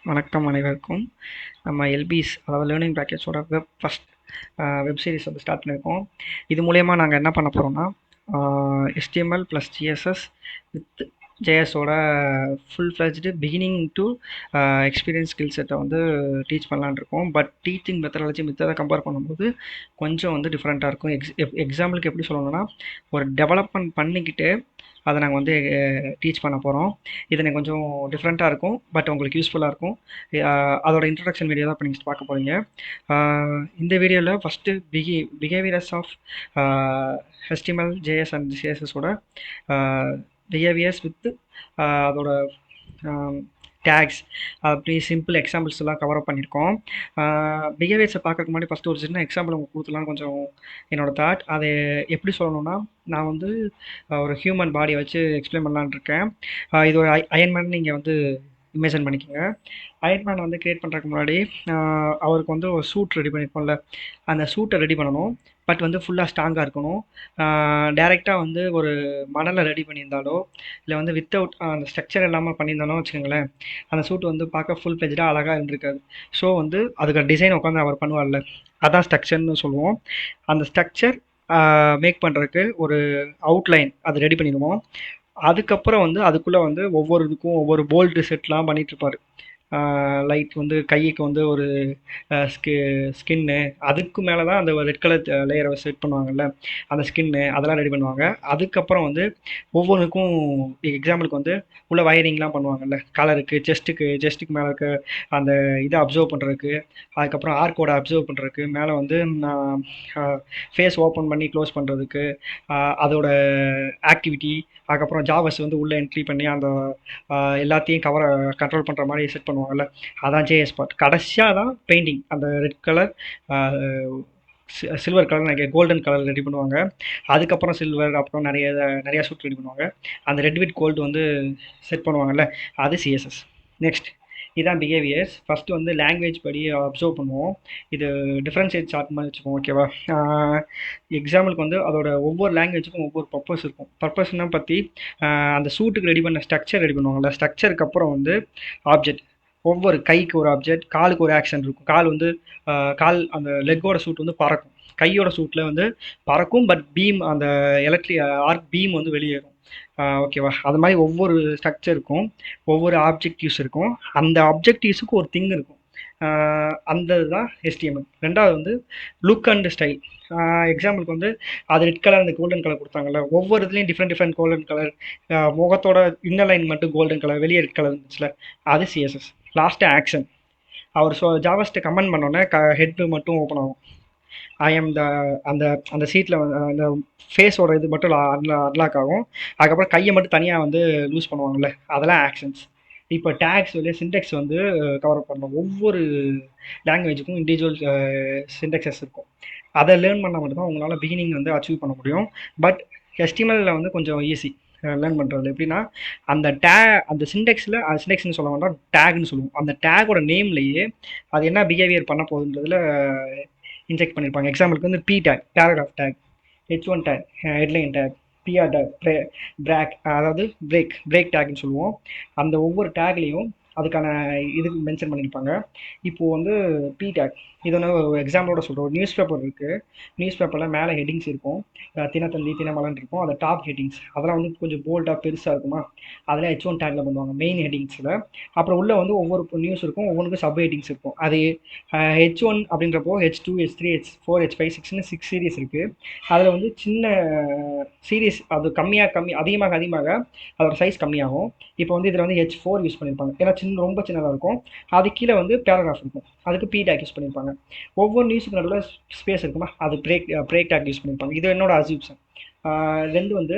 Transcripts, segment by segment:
வணக்கம் அனைவருக்கும். நம்ம எல்பிஸ் அதாவது லேர்னிங் பேக்கேஜோட வெப் சீரிஸ் வந்து ஸ்டார்ட் பண்ணியிருக்கோம். இது மூலயமா நாங்கள் என்ன பண்ண போகிறோம்னா HTML ப்ளஸ் ஜிஎஸ்எஸ் வித் ஜேஎஸோட full fledged beginning to experience skill செட்டை வந்து டீச் பண்ணலான்னு இருக்கோம். பட் டீச்சிங் மெத்தடாலஜி மித்ததை கம்பேர் பண்ணும்போது கொஞ்சம் வந்து டிஃப்ரெண்ட்டாக இருக்கும். எக்ஸாம்பிளுக்கு எப்படி சொல்லணும்னா, ஒரு டெவலப்மெண்ட் பண்ணிக்கிட்டு அதை நாங்கள் வந்து டீச் பண்ண போகிறோம். இது எனக்கு கொஞ்சம் டிஃப்ரெண்ட்டாக இருக்கும், பட் உங்களுக்கு யூஸ்ஃபுல்லாக இருக்கும். அதோட இன்ட்ரடக்ஷன் வீடியோ தான் இப்போ நீங்கள் பார்க்க போகிறீங்க. இந்த வீடியோவில் first behaviours of HTML JS and CSSோட பிஹேவியர்ஸ் வித் அதோட டேக்ஸ் அப்படி சிம்பிள் எக்ஸாம்பிள்ஸ் எல்லாம் கவர் அப் பண்ணியிருக்கோம். பிஹேவியர்ஸை பார்க்கறதுக்கு முன்னாடி ஃபஸ்ட்டு ஒரு சின்ன எக்ஸாம்பிள் உங்களுக்கு கொடுத்துலாம் கொஞ்சம் என்னோட தாட். அதை எப்படி சொல்லணும்னா, நான் வந்து ஒரு ஹியூமன் பாடியை வச்சு எக்ஸ்பிளைன் பண்ணலான்னு இருக்கேன். இது ஒரு அயன்மேன் நீங்கள் வந்து இமேஜின் பண்ணிக்கோங்க. அயன்மேன் வந்து கிரியேட் பண்ணுறதுக்கு முன்னாடி அவருக்கு வந்து ஒரு சூட் ரெடி பண்ணியிருப்போம்ல, அந்த சூட்டை ரெடி பண்ணணும். பட் வந்து ஃபுல்லாக ஸ்ட்ராங்காக இருக்கணும். டேரெக்டாக வந்து ஒரு மணலை ரெடி பண்ணியிருந்தாலோ இல்லை வந்து வித்தவுட் அந்த ஸ்ட்ரக்சர் இல்லாமல் பண்ணியிருந்தாலும் வச்சுக்கோங்களேன், அந்த சூட் வந்து பார்க்க ஃபுல் ஃப்ளெஜ்டாக அழகாக இருந்திருக்காது. ஸோ வந்து அதுக்கு டிசைன் உட்காந்து அவர் பண்ணுவார்ல, அதான் ஸ்ட்ரக்சர்னு சொல்லுவோம். அந்த ஸ்ட்ரக்சர் மேக் பண்ணுறதுக்கு ஒரு அவுட்லைன் அது ரெடி பண்ணிடுவோம். அதுக்கப்புறம் வந்து அதுக்குள்ளே வந்து ஒவ்வொரு இதுக்கும் ஒவ்வொரு போல்டு செட்லாம் பண்ணிகிட்ருப்பார். லைக் வந்து கைக்கு வந்து ஒரு ஸ்கின்னு, அதுக்கு மேலே தான் அந்த ரெட் கலர் லேயரை செட் பண்ணுவாங்கல்ல, அந்த ஸ்கின்னு அதெல்லாம் ரெடி பண்ணுவாங்க. அதுக்கப்புறம் வந்து ஒவ்வொன்றுக்கும் எக்ஸாம்பிளுக்கு வந்து உள்ள வயரிங்லாம் பண்ணுவாங்கல்ல, கலருக்கு செஸ்ட்டுக்கு மேலே இருக்க அந்த இதை அப்சர்வ் பண்ணுறதுக்கு, அதுக்கப்புறம் ஆர்கோடை அப்சர்வ் பண்ணுறதுக்கு, மேலே வந்து ஃபேஸ் ஓப்பன் பண்ணி க்ளோஸ் பண்ணுறதுக்கு, அதோட ஆக்டிவிட்டி, அதுக்கப்புறம் ஜாவஸ் வந்து உள்ளே என்ட்ரி பண்ணி அந்த எல்லாத்தையும் கண்ட்ரோல் பண்ணுற மாதிரி செட் பண்ணுவாங்கல்ல, அதான் ஜேஎஸ் பார்ட். கடைசியாக தான் பெயிண்டிங், அந்த ரெட் கலர் சில்வர் கலர் நிறைய கோல்டன் கலர் ரெடி பண்ணுவாங்க. அதுக்கப்புறம் சில்வர், அப்புறம் நிறையா சூட் ரெடி பண்ணுவாங்க. அந்த ரெட் வித் கோல்டு வந்து செட் பண்ணுவாங்கல்ல, அது சிஎஸ்எஸ். நெக்ஸ்ட் இதான் பிஹேவியர்ஸ். ஃபஸ்ட்டு வந்து லாங்குவேஜ் படி அப்சர்வ் பண்ணுவோம். இது டிஃப்ரென்ஷியேட் சார்ட் மாதிரி வச்சுப்போம், ஓகேவா? எக்ஸாம்பிளுக்கு வந்து அதோட ஒவ்வொரு லாங்குவேஜுக்கும் ஒவ்வொரு பர்பஸ் இருக்கும். பர்பஸ்னால் பற்றி அந்த சூட்டுக்கு ரெடி பண்ண ஸ்ட்ரக்சர் ரெடி பண்ணுவாங்கள்ல, ஸ்ட்ரக்சருக்கு அப்புறம் வந்து ஆப்ஜெக்ட். ஒவ்வொரு கைக்கு ஒரு ஆப்ஜெக்ட், காலுக்கு ஒரு ஆக்ஷன் இருக்கும். கால் வந்து கால் அந்த லெக்கோட சூட் வந்து பறக்கும், கையோட சூட்டில் வந்து பறக்கும், பட் பீம் அந்த ஆர்க் பீம் வந்து வெளியேறும், ஓகேவா? அது மாதிரி ஒவ்வொரு ஸ்ட்ரக்சருக்கும் ஒவ்வொரு ஆப்ஜெக்டிவ்ஸ் இருக்கும். அந்த ஆப்ஜெக்டிவ்ஸுக்கு ஒரு திங் இருக்கும். அந்த இதுதான் HTML. ரெண்டாவது வந்து லுக் அண்ட் ஸ்டைல். எக்ஸாம்பிளுக்கு வந்து அது ரெட் கலர், அந்த கோல்டன் கலர் கொடுத்தாங்கல்ல, ஒவ்வொரு இதுலேயும் டிஃப்ரெண்ட் கோல்டன் கலர். முகத்தோட இன்னர் லைன் மட்டும் கோல்டன் கலர், வெளியே ரெட் கலர் இருந்துச்சுல, அது சிஎஸ்எஸ். Last action. அவர் ஜாவஸ்ட்டை கமெண்ட் பண்ணோன்னே ஹெட் மட்டும் ஓப்பன் ஆகும். ஐ எம் த அந்த அந்த சீட்டில் அந்த ஃபேஸோட இது மட்டும் அன்லாக் ஆகும். அதுக்கப்புறம் கையை மட்டும் தனியாக வந்து லூஸ் பண்ணுவாங்கள்ல, அதெல்லாம் ஆக்ஷன்ஸ். இப்போ டேக்ஸ் வந்து சின்டெக்ஸ் வந்து கவர் பண்ணணும். ஒவ்வொரு லாங்குவேஜுக்கும் இண்டிவிஜுவல் சின்டெக்ஸஸ் இருக்கும். அதை லேர்ன் பண்ணால் மட்டும்தான் உங்களால் பிகினிங் வந்து அச்சீவ் பண்ண முடியும். பட் HTML வந்து கொஞ்சம் ஈஸி லேர்ன் பண்ணுறது. எப்படின்னா, அந்த சின்டெக்ஸ்னு சொல்ல வேண்டாம், டேக்னு சொல்லுவோம். அந்த டேக்கோட நேம்லேயே அது என்ன பிஹேவியர் பண்ண போகுதுன்றதுல இன்ஜெக்ட் பண்ணியிருப்பாங்க. எக்ஸாம்பிளுக்கு வந்து P take, paragraph take, H1 take, headline take, PR take, break, அதாவது பிரேக் டேக்னு சொல்லுவோம். அந்த ஒவ்வொரு டேக்லேயும் அதுக்கான இது மென்ஷன் பண்ணியிருப்பாங்க. இப்போது வந்து P டேக், இது வந்து ஒரு எக்ஸாம்பிளோட சொல்கிறோம். ஒரு நியூஸ் பேப்பர் இருக்குது. நியூஸ் பேப்பரில் மேலே ஹெட்டிங்ஸ் இருக்கும், தினத்தந்தி, தினமலன் இருக்கும். அந்த டாப் ஹெட்டிங்ஸ் அதெல்லாம் வந்து கொஞ்சம் போல்டாக பெருசாக இருக்குமா, அதெல்லாம் H1 டேக்கில் பண்ணுவாங்க, மெயின் ஹெட்டிங்ஸில். அப்புறம் உள்ளே வந்து ஒவ்வொரு நியூஸ் இருக்கும், ஒவ்வொன்றுக்கும் சப் ஹெட்டிங்ஸ் இருக்கும். அது H1 அப்படின்றப்போ H2, H3, H4, H5, 6ன்னு 6 series இருக்குது. அதில் வந்து சின்ன சீரீஸ் அது அதிகமாக அதோட சைஸ் கம்மியாகும். இப்போ வந்து இதில் வந்து H4 யூஸ் பண்ணியிருப்பாங்க, ஏன்னா ரொம்ப சின்னதாக இருக்கும். அது கீழே வந்து பேராகிராஃப் இருக்கும், அதுக்கு P டேக் யூஸ் பண்ணியிருப்பாங்க. ஒவ்வொரு நியூஸுக்கு நடுவில் ஸ்பேஸ் இருக்குமா, அது பிரேக் டேக் யூஸ் பண்ணியிருப்பாங்க. இது என்னோட அசியூப்ஷன். ரெண்டு வந்து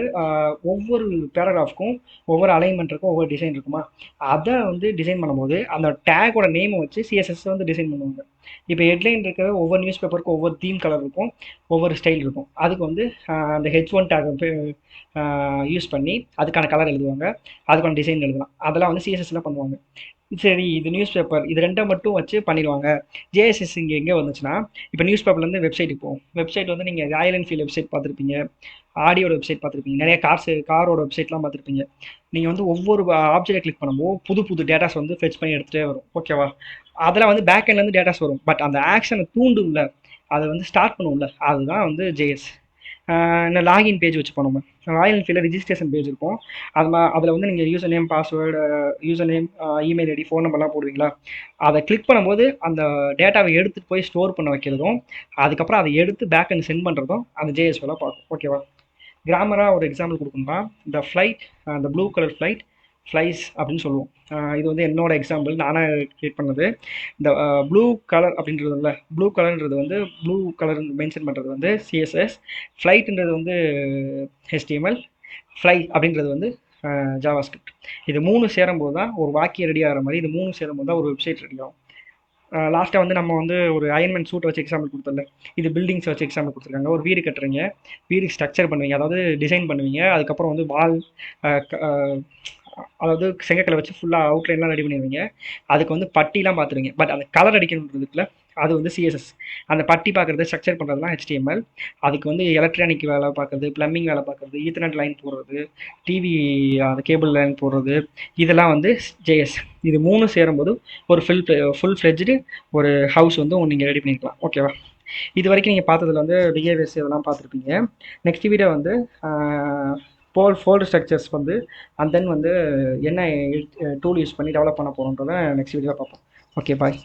ஒவ்வொரு பேராகிராஃப்க்கும் ஒவ்வொரு அலைன்மெண்ட் இருக்கும், ஒவ்வொரு டிசைன் இருக்குமா, அதை வந்து டிசைன் பண்ணும்போது அந்த டேக்கோட நேமை வச்சு சிஎஸ்எஸ் வந்து டிசைன் பண்ணுவாங்க. இப்போ ஹெட்லைன் இருக்கிற ஒவ்வொரு நியூஸ் பேப்பருக்கும் ஒவ்வொரு தீம் கலர் இருக்கும், ஒவ்வொரு ஸ்டைல் இருக்கும். அதுக்கு வந்து அந்த H1 டேக் வந்து யூஸ் பண்ணி அதுக்கான கலர் எழுதுவாங்க, அதுக்கான டிசைன் எழுதலாம். அதெல்லாம் வந்து சிஎஸ்எஸ்ல பண்ணுவாங்க. சரி, இது நியூஸ் பேப்பர் இது 2 மட்டும் வச்சு பண்ணிடுவாங்க. ஜேஎஸ்எஸ் இங்கே எங்கே வந்துச்சுன்னா, இப்போ நியூஸ் பேப்பர்லேருந்து வெப்சைட்டுக்கு போகும். வெப்சைட் வந்து நீங்கள் ராயல் என்ஃபீல்டு வெப்சைட் பார்த்துருப்பீங்க, ஆடியோட வெப்சைட் பார்த்துருப்பீங்க, நிறைய காரோட வெப்சைட்லாம் பார்த்துருப்பீங்க. நீங்கள் வந்து ஒவ்வொரு ஆப்ஜெக்டை கிளிக் பண்ணும்போது புது புது டேட்டாஸ் வந்து ஃபெச் பண்ணி எடுத்துகிட்டே வரும். ஓகேவா? அதெல்லாம் வந்து பேக் எண்ட்லேருந்து டேட்டாஸ் வரும். பட் அந்த ஆக்ஷனை தூண்டும்ல, அதை வந்து ஸ்டார்ட் பண்ணும்ல, அதுதான் வந்து ஜேஎஸ். இந்த லாகின் பேஜ் வச்சுப்போம் நம்ம. ராயல் என்ஃபீல்டில் ரிஜிஸ்ட்ரேஷன் பேஜ் இருக்கும். அதில் வந்து நீங்கள் user name, password, user name, email ID, phone நம்பர்லாம் போடுவீங்களா? அதை கிளிக் பண்ணும்போது அந்த டேட்டாவை எடுத்துகிட்டு போய் ஸ்டோர் பண்ண வைக்கிறதும், அதுக்கப்புறம் அதை எடுத்து பேக் அண்ட் சென்ட் பண்ணுறதும் அந்த ஜேஎஸ் வேலை பார்க்கும். ஓகேவா? கிராமராக ஒரு எக்ஸாம்பிள் கொடுக்கணும்னா, இந்த ஃப்ளைட், அந்த ப்ளூ கலர் ஃப்ளைட் ஃப்ளைஸ் அப்படின்னு சொல்லுவோம். இது வந்து என்னோட எக்ஸாம்பிள், நானாக கிரியேட் பண்ணது. இந்த ப்ளூ கலர் அப்படின்றதுல ப்ளூ கலர்ன்றது வந்து ப்ளூ கலர் மென்ஷன் பண்ணுறது வந்து சிஎஸ்எஸ், ஃப்ளைட்ன்றது வந்து ஹெச்டிஎம்எல், ஃப்ளை அப்படின்றது வந்து ஜாவா ஸ்கிரிப்ட். இது 3 சேரும்போது தான் ஒரு வாக்கியம் ரெடி ஆகிற மாதிரி, இது 3 சேரும்போது தான் ஒரு வெப்சைட் ரெடி ஆகும். லாஸ்ட்டாக வந்து நம்ம வந்து ஒரு அயன்மெண்ட் சூட்டை வச்சு எக்ஸாம்பிள் கொடுத்தல, இது பில்டிங்ஸ் வச்சு எக்ஸாம்பிள் கொடுத்துருக்காங்க. ஒரு வீடு கட்டுறீங்க, வீடு ஸ்ட்ரக்சர் பண்ணுவீங்க, அதாவது டிசைன் பண்ணுவீங்க. அதுக்கப்புறம் வந்து வால், அதாவது செங்கக்கலை வச்சு ஃபுல்லாக அவுட்லைன்லாம் ரெடி பண்ணிடுவீங்க. அதுக்கு வந்து பட்டிலாம் பார்த்துருவீங்க. பட் அந்த கலர் அடிக்கணுன்றதுக்குல அது வந்து சிஎஸ்எஸ். அந்த பட்டி பார்க்குறது, ஸ்ட்ரக்சர் பண்ணுறதுலாம் ஹெச்டிஎம்எல். அதுக்கு வந்து எலக்ட்ரானிக் வேலை பார்க்குறது, ப்ளம்பிங் வேலை பார்க்குறது, ஈத்தர்நெட் லைன் போடுறது, டிவி அந்த கேபிள் லைன் போடுறது, இதெல்லாம் வந்து ஜேஎஸ். இது 3 சேரும்போது ஒரு ஃபுல் ஃப்ளெட்ஜ்டு ஒரு ஹவுஸ் வந்து நீங்கள் ரெடி பண்ணிக்கலாம். ஓகேவா? இது வரைக்கும் நீங்கள் பார்த்ததுல வந்து பிஹேவியர்ஸ் இதெல்லாம் பார்த்துருப்பீங்க. நெக்ஸ்ட் வீடியோ வந்து ஃபோல்டர் ஸ்ட்ரக்சர்ஸ் வந்து அண்ட் தென் வந்து என்ன டூல் யூஸ் பண்ணி டெவலப் பண்ண போகிறோன்றதை நெக்ஸ்ட் வீடியோவில் பார்ப்போம். ஓகே, பாய்.